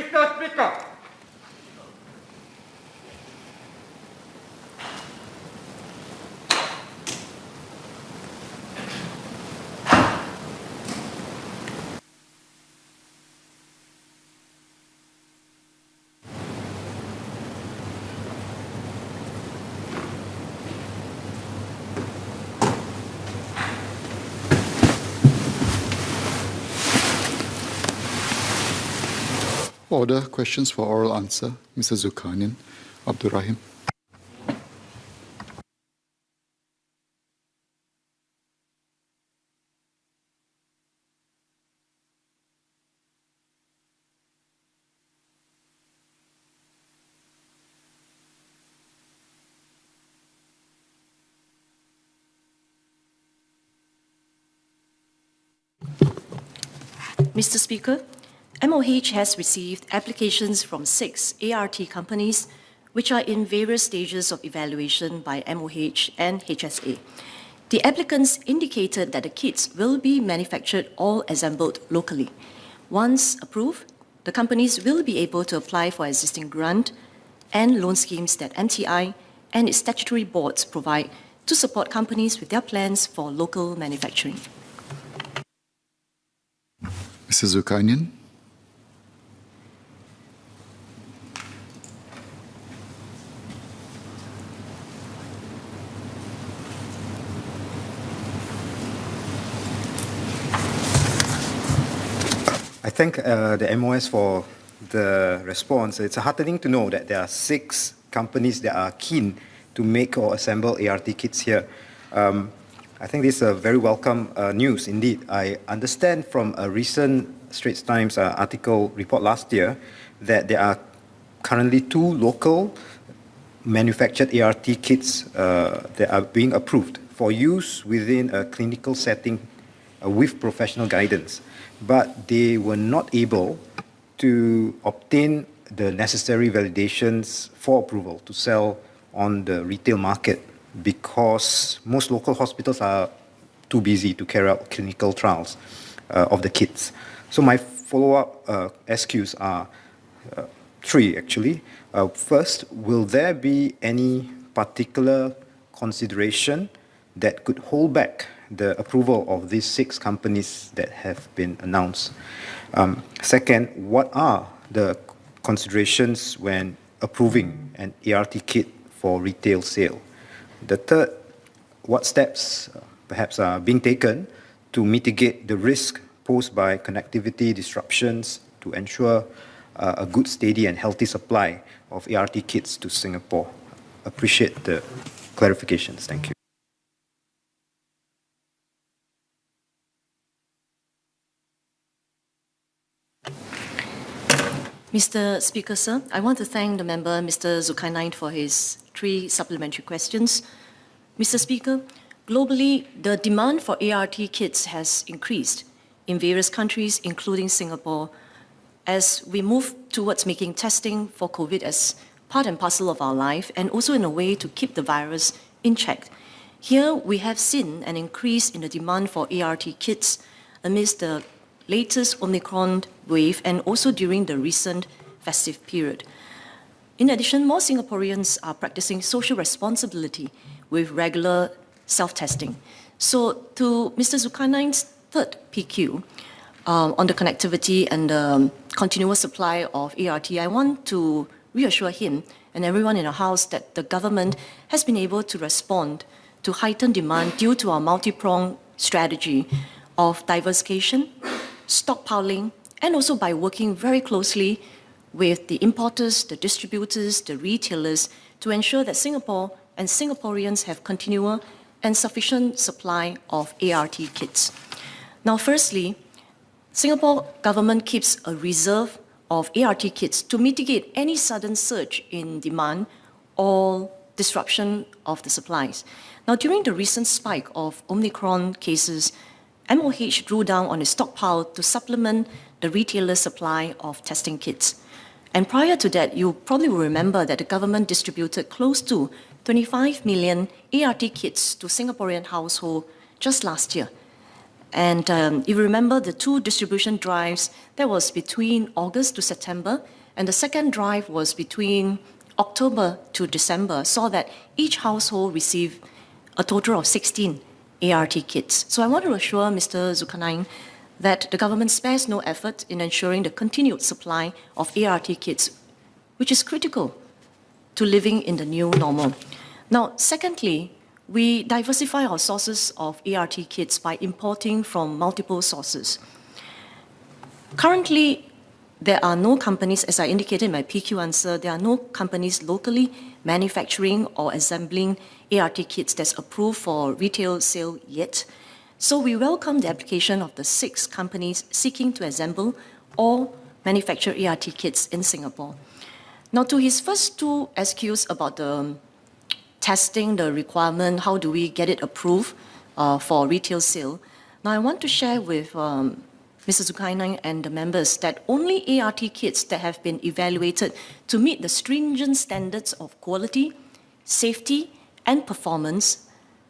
Mr. Speaker. Order. Questions for oral answer. Mr. Zulkarnain. Abdul Rahim. Mr. Speaker, MOH has received applications from 6 ART companies which are in various stages of evaluation by MOH and HSA. The applicants indicated that the kits will be manufactured or assembled locally. Once approved, the companies will be able to apply for existing grant and loan schemes that MTI and its statutory boards provide to support companies with their plans for local manufacturing. Mr. Zulkarnain. I thank the MOS for the response. It's heartening to know that there are 6 companies that are keen to make or assemble ART kits here. I think this is a very welcome news indeed. I understand from a recent Straits Times article report last year that there are currently 2 local manufactured ART kits that are being approved for use within a clinical setting with professional guidance, but they were not able to obtain the necessary validations for approval to sell on the retail market because most local hospitals are too busy to carry out clinical trials of the kits. So my follow-up SQs are 3 actually. First, will there be any particular consideration that could hold back the approval of these 6 companies that have been announced? Second, what are the considerations when approving an ART kit for retail sale? The third, what steps perhaps are being taken to mitigate the risk posed by connectivity disruptions to ensure a good, steady and healthy supply of ART kits to Singapore? Appreciate the clarifications. Thank you. Mr. Speaker, sir, I want to thank the member, Mr. Zulkarnain, for his 3 supplementary questions. Mr. Speaker, globally, the demand for ART kits has increased in various countries, including Singapore, as we move towards making testing for COVID as part and parcel of our life, and also in a way to keep the virus in check. Here, we have seen an increase in the demand for ART kits amidst the latest Omicron wave and also during the recent festive period. In addition, more Singaporeans are practicing social responsibility with regular self-testing. So to Mr. Zulkarnain's third PQ on the connectivity and the continuous supply of ART, I want to reassure him and everyone in the House that the government has been able to respond to heightened demand due to our multi-pronged strategy of diversification, stockpiling, and also by working very closely with the importers, the distributors, the retailers to ensure that Singapore and Singaporeans have continual and sufficient supply of ART kits. Now, firstly, Singapore government keeps a reserve of ART kits to mitigate any sudden surge in demand or disruption of the supplies. Now, during the recent spike of Omicron cases, MOH drew down on its stockpile to supplement the retailer supply of testing kits. And prior to that, you probably will remember that the government distributed close to 25 million ART kits to Singaporean households just last year. And if you remember the 2 distribution drives, that was between August to September, and the second drive was between October to December, saw that each household received a total of 16 ART kits. So I want to assure Mr. Zulkarnain that the government spares no effort in ensuring the continued supply of ART kits, which is critical to living in the new normal. Now, secondly, we diversify our sources of ART kits by importing from multiple sources. Currently, there are no companies, as I indicated in my PQ answer, there are no companies locally manufacturing or assembling ART kits that's approved for retail sale yet. So we welcome the application of the 6 companies seeking to assemble or manufacture ART kits in Singapore. Now, to his first 2 SQs about the testing, the requirement, how do we get it approved for retail sale? Now, I want to share with Mr. Zulkarnain and the members that only ART kits that have been evaluated to meet the stringent standards of quality, safety, and performance,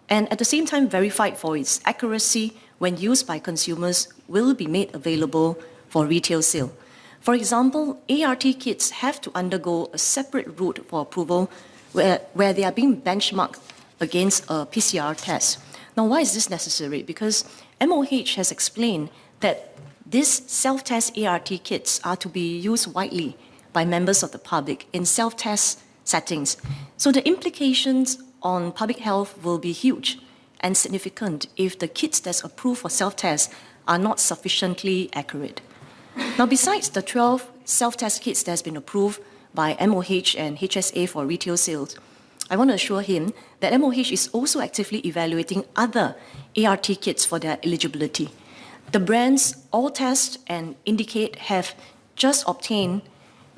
and at the same time verified for its accuracy when used by consumers, will be made available for retail sale. For example, ART kits have to undergo a separate route for approval where they are being benchmarked against a PCR test. Now, why is this necessary? Because MOH has explained that these self-test ART kits are to be used widely by members of the public in self-test settings. So the implications on public health will be huge and significant if the kits that's approved for self-test are not sufficiently accurate. Now, besides the 12 self-test kits that has been approved by MOH and HSA for retail sales, I want to assure him that MOH is also actively evaluating other ART kits for their eligibility. The brands All Test and Indicate have just obtained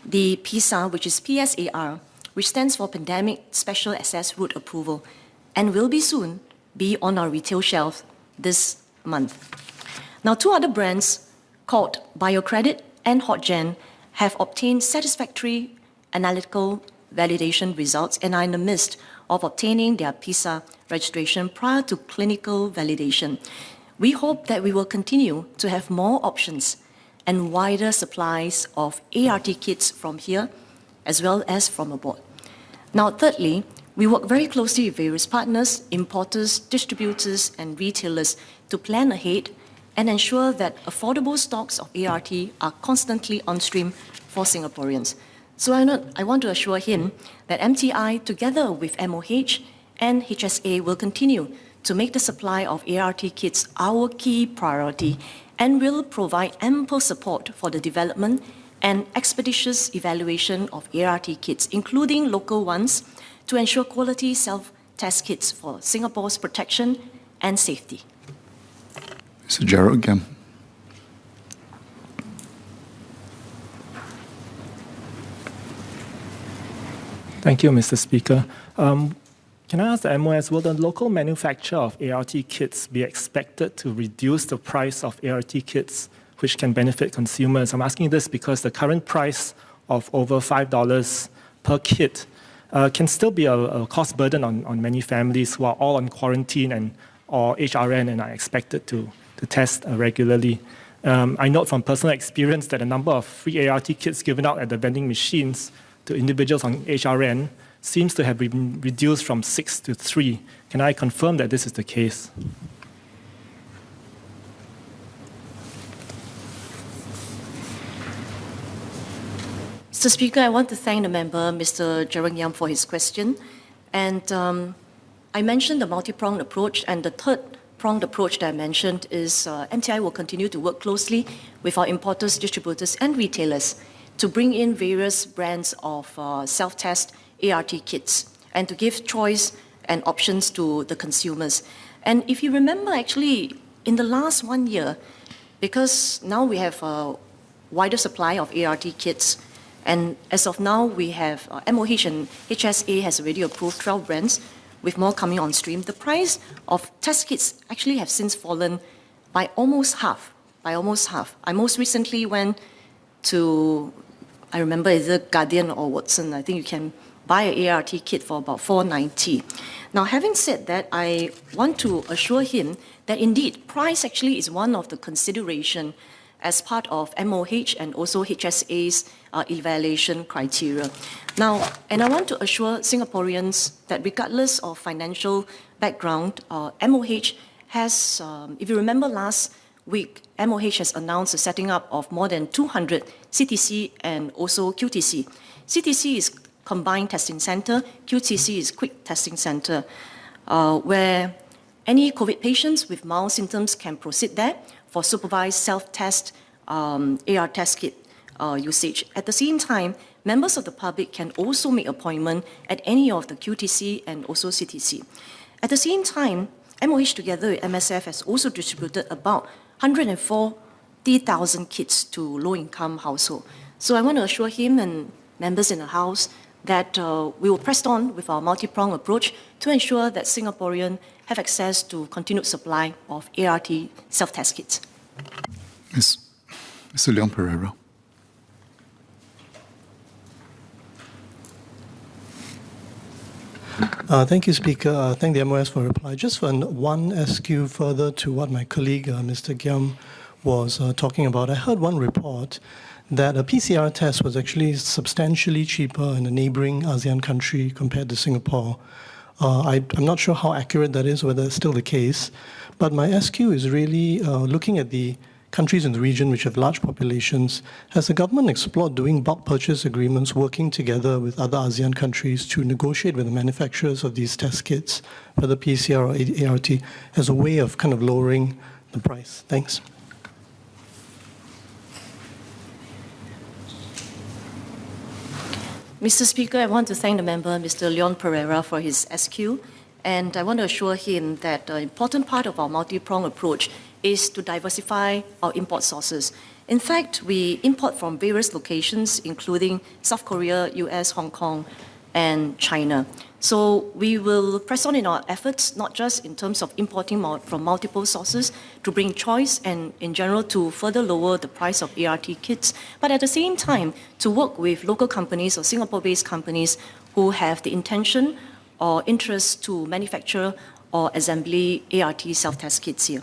the PSAR, which is PSAR, which stands for Pandemic Special Access Route Approval, and will be soon be on our retail shelf this month. Now, 2 other brands called BioCredit and HotGen have obtained satisfactory analytical validation results and are in the midst of obtaining their PSA registration prior to clinical validation. We hope that we will continue to have more options and wider supplies of ART kits from here as well as from abroad. Now, thirdly, we work very closely with various partners, importers, distributors, and retailers to plan ahead and ensure that affordable stocks of ART are constantly on stream for Singaporeans. So I want to assure him that MTI, together with MOH and HSA, will continue to make the supply of ART kits our key priority and will provide ample support for the development and expeditious evaluation of ART kits, including local ones, to ensure quality self-test kits for Singapore's protection and safety. Mr. Gerald Gam. Thank you, Mr. Speaker. Can I ask the MOS, will the local manufacture of ART kits be expected to reduce the price of ART kits, which can benefit consumers? I'm asking this because the current price of over $5 per kit can still be a cost burden on many families who are all on quarantine or HRN and are expected to test regularly. I note from personal experience that the number of free ART kits given out at the vending machines to individuals on HRN seems to have been reduced from 6 to 3. Can I confirm that this is the case? Mr. Speaker, I want to thank the member, Mr. Gerald Yam, for his question. And I mentioned the multi-pronged approach, and the third pronged approach that I mentioned is MTI will continue to work closely with our importers, distributors, and retailers to bring in various brands of self-test ART kits and to give choice and options to the consumers. And if you remember, actually, in the last 1 year, because now we have a wider supply of ART kits, and as of now, we have MOH and HSA has already approved 12 brands, with more coming on stream. The price of test kits actually have since fallen by almost half, I most recently went to, I remember either Guardian or Watson. I think you can buy an ART kit for about $4.90. Now, having said that, I want to assure him that indeed, price actually is one of the consideration as part of MOH and also HSA's evaluation criteria. Now, and I want to assure Singaporeans that regardless of financial background, MOH has, if you remember last week, MOH has announced the setting up of more than 200 CTC and also QTC. CTC is Combined Testing Center, QTC is Quick Testing Center, where any COVID patients with mild symptoms can proceed there for supervised self-test AR test kit usage. At the same time, members of the public can also make appointment at any of the QTC and also CTC. At the same time, MOH together with MSF has also distributed about 140,000 kits to low-income households. So I want to assure him and members in the House that we will press on with our multi-pronged approach to ensure that Singaporeans have access to continued supply of ART self-test kits. Mr. Leon Pereira. Thank you, Speaker. Thank the MOS for reply. Just for one SQ further to what my colleague, Mr. Giam, was talking about, I heard one report that a PCR test was actually substantially cheaper in a neighboring ASEAN country compared to Singapore. I'm not sure how accurate that is, whether it's still the case, but my SQ is really looking at the countries in the region which have large populations. Has the government explored doing bulk purchase agreements, working together with other ASEAN countries to negotiate with the manufacturers of these test kits, whether PCR or ART, as a way of kind of lowering the price? Thanks. Mr. Speaker, I want to thank the member, Mr. Leon Pereira, for his SQ, and I want to assure him that an important part of our multi-pronged approach is to diversify our import sources. In fact, we import from various locations, including South Korea, US, Hong Kong, and China. So we will press on in our efforts, not just in terms of importing from multiple sources to bring choice and in general to further lower the price of ART kits, but at the same time to work with local companies or Singapore-based companies who have the intention or interest to manufacture or assembly ART self-test kits here.